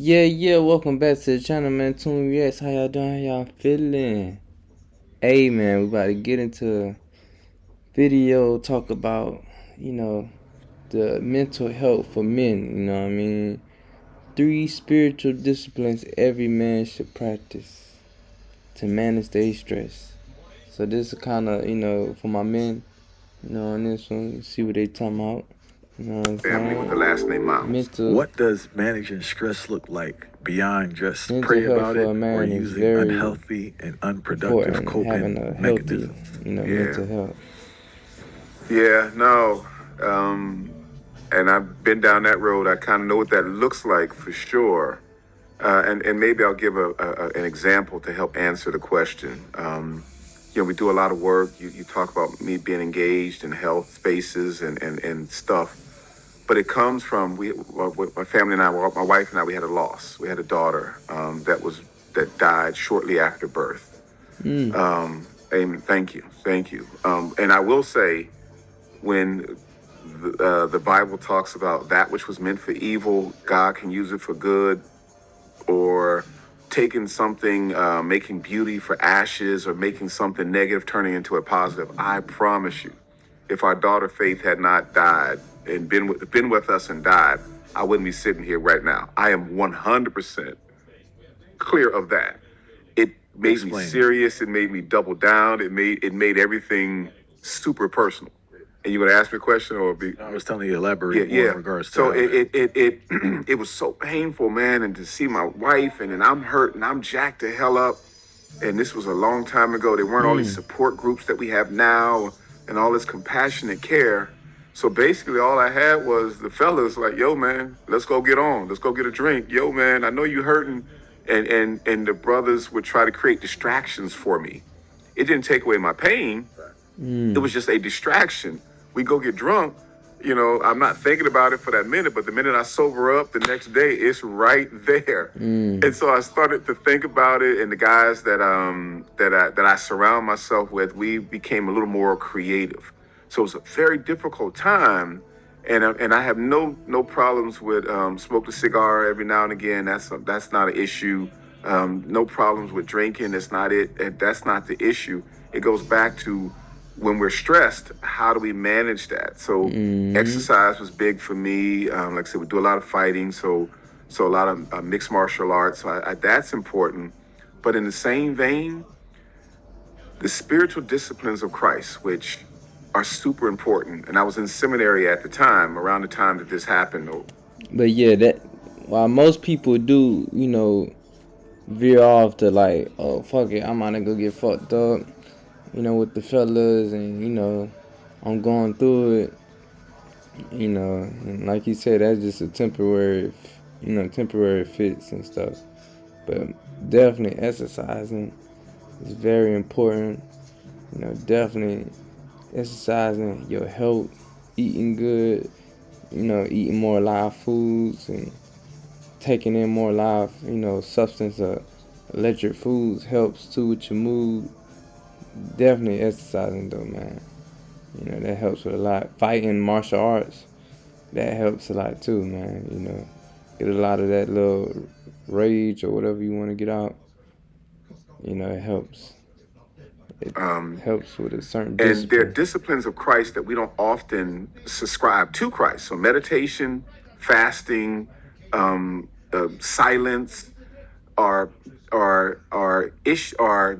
Yeah, welcome back to the channel, man. Tune Reacts, how y'all doing? How y'all feeling? Hey, man, we about to get into a video, talk about, you know, the mental health for men, you know what I mean? 3 spiritual disciplines every man should practice to manage their stress. So this is kind of, for my men, on this one, see what they talking about. You know what I'm Family with the saying? last name Miles. What does managing stress look like beyond just Mental pray health about for it a or man is using very unhealthy and unproductive important, having coping a healthy, mechanisms? Yeah. mental health. Yeah, no. And I've been down that road. I kind of know what that looks like for sure. And maybe I'll give an example to help answer the question. We do a lot of work. You talk about me being engaged in health spaces and stuff. But it comes from my family and I, my wife and I, we had a loss. We had a daughter that died shortly after birth. Amen. Thank you. And I will say, when the Bible talks about that which was meant for evil, God can use it for good, or taking something, making beauty for ashes, or making something negative turning into a positive. I promise you, if our daughter Faith had not died and been with us and died, I wouldn't be sitting here right now. I am 100% clear of that. It made me serious. It made me double down. It made everything super personal. And you gonna ask me a question or be? I was telling you elaborate more in regards to So how it it was so painful, man, and to see my wife and I'm hurt and I'm jacked the hell up. And this was a long time ago. There weren't all these support groups that we have now and all this compassionate care. So basically all I had was the fellas like, yo, man, let's go get on. Let's go get a drink. Yo, man, I know you hurting. And the brothers would try to create distractions for me. It didn't take away my pain. It was just a distraction. We go get drunk. I'm not thinking about it for that minute, but the minute I sober up the next day, it's right there. And so I started to think about it, and the guys that I surround myself with, we became a little more creative. So it was a very difficult time, and I have no problems with smoke a cigar every now and again. That's not an issue. No problems with drinking. That's not it. That's not the issue. It goes back to, when we're stressed, how do we manage that? So exercise was big for me. Like I said, we do a lot of fighting, so a lot of mixed martial arts. So that's important. But in the same vein, the spiritual disciplines of Christ, which are super important. And I was in seminary at the time, around the time that this happened. But yeah, that while most people do, veer off to like, oh fuck it, I'm gonna go get fucked up, with the fellas, and I'm going through it, and like you said, that's just a temporary fix and stuff. But definitely exercising is very important. Definitely exercising your health, eating good, eating more live foods and taking in more live, substance electric foods helps too with your mood. Definitely exercising though, man. That helps with a lot. Fighting martial arts, that helps a lot too, man. Get a lot of that little rage or whatever you want to get out. It helps. It helps with a certain discipline. And there are disciplines of Christ that we don't often subscribe to Christ. So meditation, fasting, silence are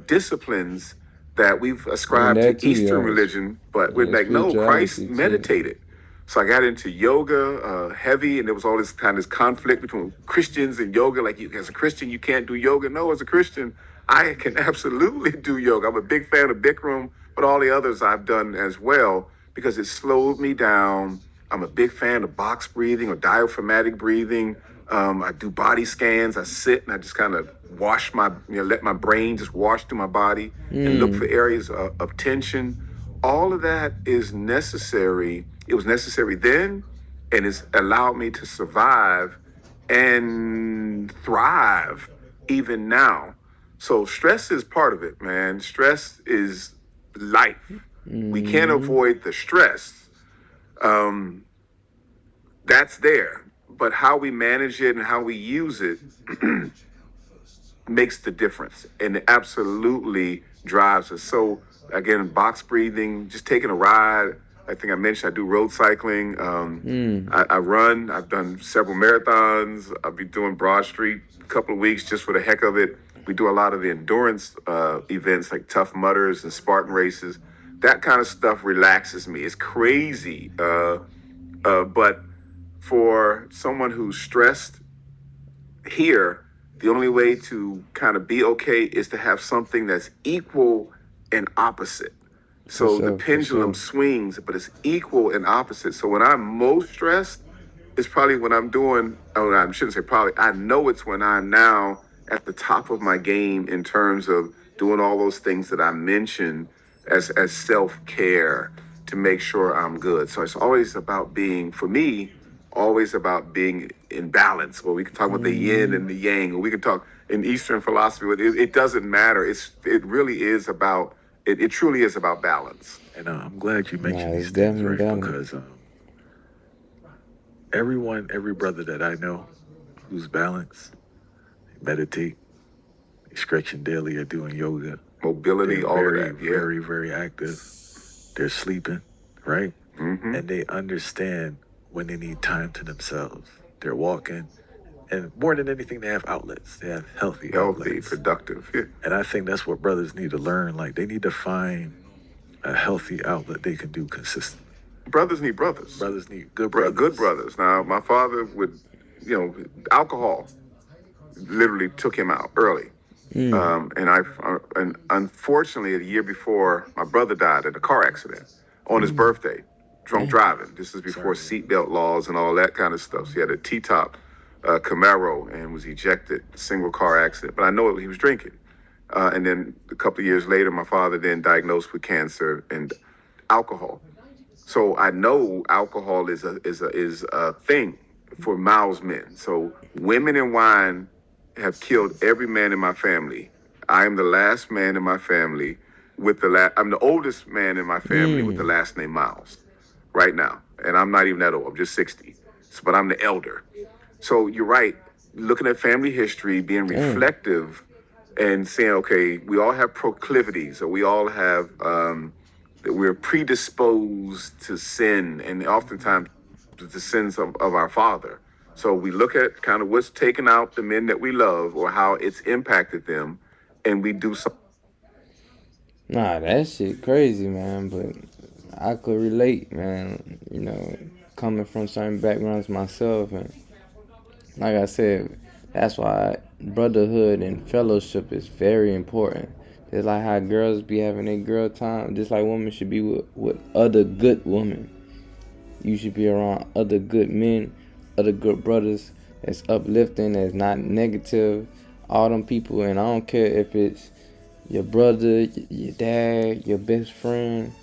disciplines that we've ascribed to Eastern religion, but we're like, no, Christ meditated. So I got into yoga heavy, and there was all this conflict between Christians and yoga. Like, as a Christian, you can't do yoga. No, as a Christian, I can absolutely do yoga. I'm a big fan of Bikram, but all the others I've done as well, because it slowed me down. I'm a big fan of box breathing or diaphragmatic breathing. I do body scans. I sit and I just kind of wash let my brain just wash through my body and look for areas of tension. All of that is necessary. It was necessary then, and it's allowed me to survive and thrive even now. So stress is part of it, man. Stress is life. We can't avoid the stress. That's there. but how we manage it and how we use it makes the difference, and it absolutely drives us. So again, box breathing, just taking a ride. I think I mentioned I do road cycling. I run. I've done several marathons. I'll be doing Broad Street a couple of weeks just for the heck of it. We do a lot of the endurance events like Tough Mudders and Spartan races. That kind of stuff relaxes me. It's crazy, but for someone who's stressed here, the only way to kind of be okay is to have something that's equal and opposite. For So the sure, for pendulum sure. swings, but it's equal and opposite. So when I'm most stressed, it's probably when I'm doing, oh, I shouldn't say probably, I know it's when I'm now at the top of my game in terms of doing all those things that I mentioned as self-care to make sure I'm good. So it's always about being, for me, always about being in balance. Or we can talk about the yin and the yang, or we can talk in Eastern philosophy. It doesn't matter. It really is about, it truly is about balance. And I'm glad you Nah, mentioned it's these things, definitely right? balance. Because every brother that I know who's balanced, they meditate, they stretching daily, or doing yoga. Mobility, They're all of very, that. Yeah. very, very active. They're sleeping, right? Mm-hmm. And they understand when they need time to themselves. They're walking, and more than anything, they have outlets. They have healthy Healthy, outlets. productive. Yeah. And I think that's what brothers need to learn. Like, they need to find a healthy outlet they can do consistently. Brothers need brothers. Brothers need good brothers. Good brothers. Now, my father would, alcohol literally took him out early. And unfortunately, a year before, my brother died in a car accident on his birthday, drunk Damn. driving. This is before seatbelt laws and all that kind of stuff. So he had a T-top Camaro and was ejected, single car accident. But I know he was drinking. And then a couple of years later, my father then diagnosed with cancer and alcohol. So I know alcohol is a thing for Miles men. So women and wine have killed every man in my family. I am the last man in my family with I'm the oldest man in my family with the last name Miles right now. And I'm not even that old. I'm just 60. So, but I'm the elder. So you're right. Looking at family history, being reflective and saying, okay, we all have proclivities, or we all have, that we're predisposed to sin, and oftentimes the sins of our father. So we look at kind of what's taken out the men that we love or how it's impacted them, and we do something. Nah, that shit crazy, man. But I could relate, man. Coming from certain backgrounds myself, and like I said, that's why brotherhood and fellowship is very important. It's like how girls be having their girl time, just like women should be with other good women. You should be around other good men, other good brothers that's uplifting, that's not negative. All them people, and I don't care if it's your brother, your dad, your best friend.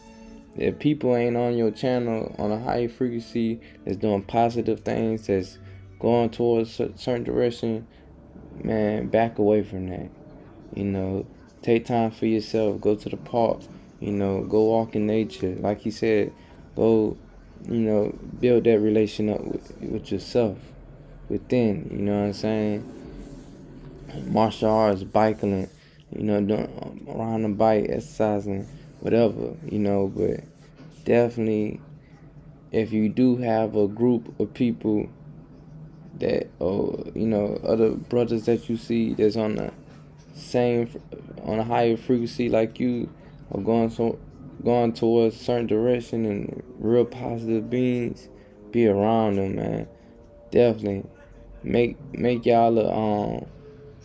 If people ain't on your channel on a high frequency, that's doing positive things, that's going towards a certain direction, man, back away from that. Take time for yourself. Go to the park. Go walk in nature. Like he said, go, build that relation up with yourself within. You know what I'm saying? Martial arts, biking, doing riding a bike, exercising, whatever. But definitely, if you do have a group of people that, or other brothers that you see that's same on a higher frequency like you, or going towards a certain direction and real positive beings, be around them, man. Definitely make y'all a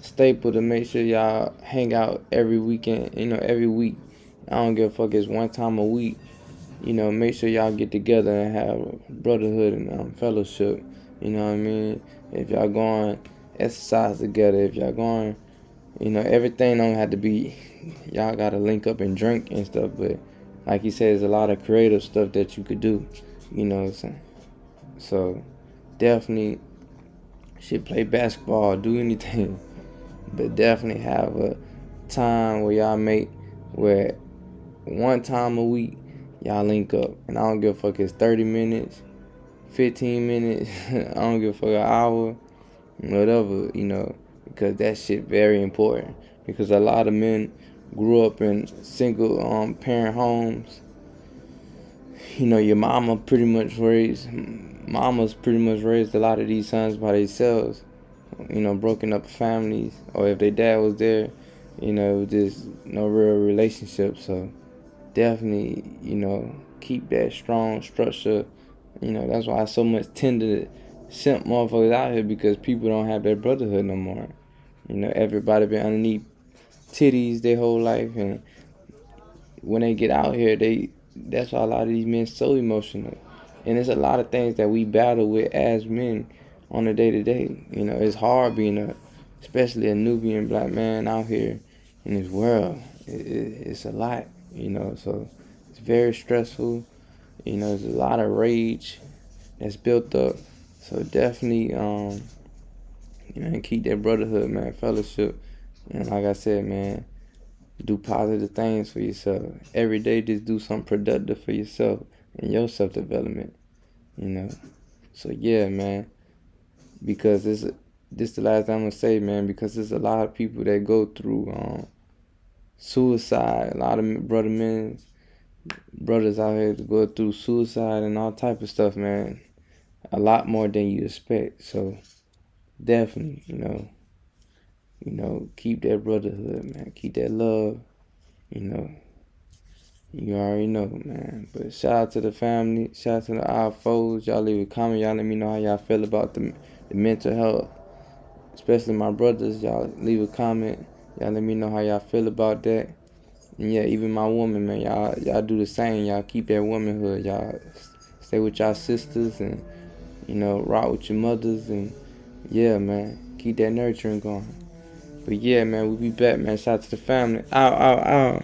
staple to make sure y'all hang out every weekend, every week. I don't give a fuck, it's one time a week. Make sure y'all get together and have brotherhood and fellowship. You know what I mean? If y'all going exercise together, if y'all going, everything don't have to be, y'all gotta link up and drink and stuff, but like you said, there's a lot of creative stuff that you could do, you know what I'm saying? So, definitely should play basketball, do anything, but definitely have a time where y'all where one time a week, y'all link up, and I don't give a fuck, it's 30 minutes, 15 minutes, I don't give a fuck, an hour, whatever, because that shit very important. Because a lot of men grew up in single parent homes. Your mamas pretty much raised a lot of these sons by themselves. Broken up families, or if their dad was there, just no real relationship. So definitely, keep that strong structure. That's why I so much tend to simp motherfuckers out here, because people don't have that brotherhood no more. Everybody been underneath titties their whole life, and when they get out here, that's why a lot of these men so emotional. And there's a lot of things that we battle with as men on a day to day. It's hard being especially a Nubian black man out here in this world. It's a lot, so it's very stressful. There's a lot of rage that's built up. So definitely, keep that brotherhood, man, fellowship. And like I said, man, do positive things for yourself. Every day, just do something productive for yourself and your self development. You know. So yeah, man. Because this the last time I'm gonna say, man. Because there's a lot of people that go through suicide. A lot of brothers out here to go through suicide and all type of stuff, man. A lot more than you expect. So definitely, keep that brotherhood, man. Keep that love. You know, you already know, man. But shout out to the family. Shout out to the I.F.Os. Y'all leave a comment. Y'all let me know how y'all feel about the mental health. Especially my brothers. Y'all leave a comment. Y'all let me know how y'all feel about that. And yeah, even my woman, man. Y'all do the same. Y'all keep that womanhood. Y'all stay with y'all sisters and, rock with your mothers. And yeah, man. Keep that nurturing going. But yeah, man, we'll be back, man. Shout out to the family. Ow, ow, ow.